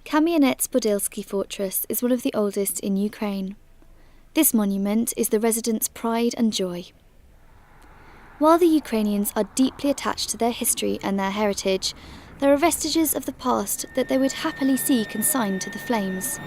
Kamianets-Podilsky Fortress is one of the oldest in Ukraine. This monument is the residents' pride and joy. While the Ukrainians are deeply attached to their history and their heritage, there are vestiges of the past that they would happily see consigned to the flames.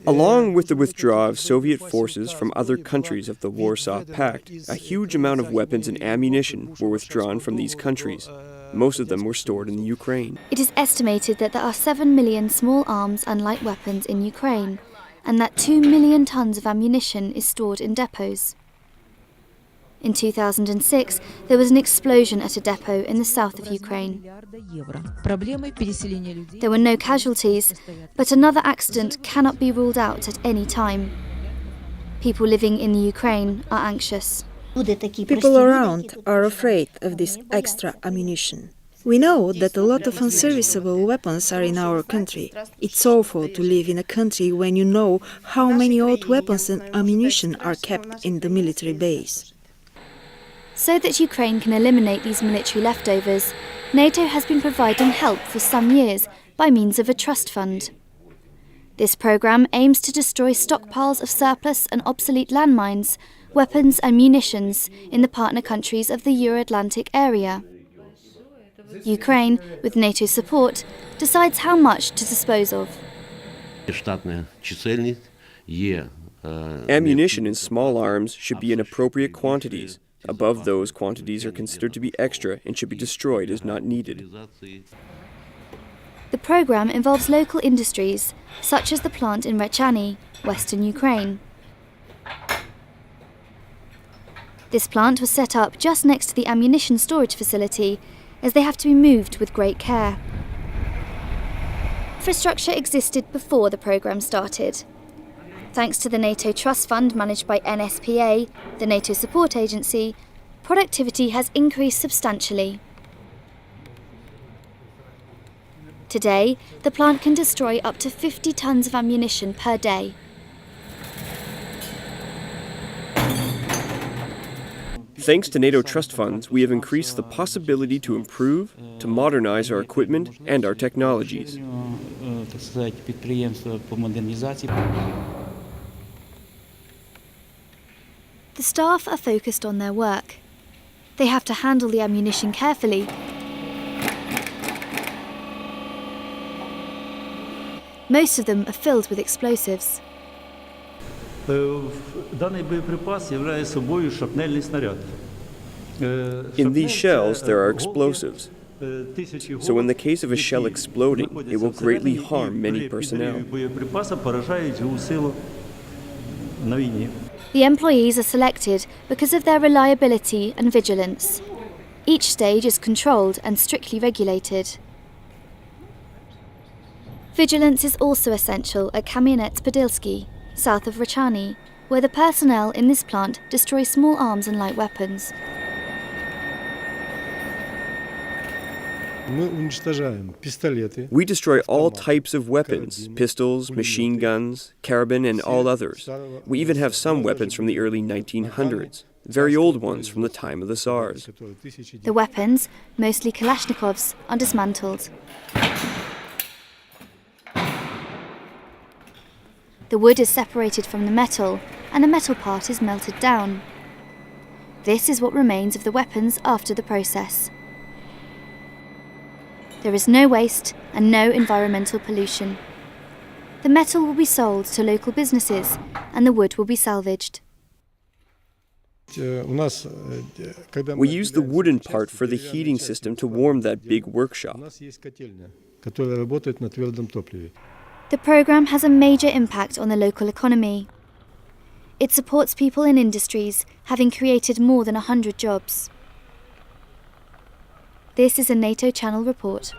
Along with the withdrawal of Soviet forces from other countries of the Warsaw Pact, a huge amount of weapons and ammunition were withdrawn from these countries. Most of them were stored in the Ukraine. It is estimated that there are 7 million small arms and light weapons in Ukraine, and that 2 million tons of ammunition is stored in depots. In 2006, there was an explosion at a depot in the south of Ukraine. There were no casualties, but another accident cannot be ruled out at any time. People living in the Ukraine are anxious. People around are afraid of this extra ammunition. We know that a lot of unserviceable weapons are in our country. It's awful to live in a country when you know how many old weapons and ammunition are kept in the military base. So that Ukraine can eliminate these military leftovers, NATO has been providing help for some years by means of a trust fund. This programme aims to destroy stockpiles of surplus and obsolete landmines, weapons and munitions in the partner countries of the Euro-Atlantic area. Ukraine, with NATO support, decides how much to dispose of. Ammunition in small arms should be in appropriate quantities. Above those quantities are considered to be extra and should be destroyed as not needed. The programme involves local industries, such as the plant in Rechany, western Ukraine. This plant was set up just next to the ammunition storage facility, as they have to be moved with great care. Infrastructure existed before the programme started. Thanks to the NATO Trust Fund managed by NSPA, the NATO support agency, productivity has increased substantially. Today, the plant can destroy up to 50 tons of ammunition per day. Thanks to NATO trust funds, we have increased the possibility to improve, to modernize our equipment and our technologies. The staff are focused on their work. They have to handle the ammunition carefully. Most of them are filled with explosives. In these shells, there are explosives. So in the case of a shell exploding, it will greatly harm many personnel. The employees are selected because of their reliability and vigilance. Each stage is controlled and strictly regulated. Vigilance is also essential at Kamianets-Podilsky, south of Rechany, where the personnel in this plant destroy small arms and light weapons. We destroy all types of weapons, pistols, machine guns, carabin, and all others. We even have some weapons from the early 1900s, very old ones from the time of the Tsars. The weapons, mostly Kalashnikovs, are dismantled. The wood is separated from the metal, and the metal part is melted down. This is what remains of the weapons after the process. There is no waste and no environmental pollution. The metal will be sold to local businesses and the wood will be salvaged. We use the wooden part for the heating system to warm that big workshop. The programme has a major impact on the local economy. It supports people in industries, having created more than 100 jobs. This is a NATO Channel report.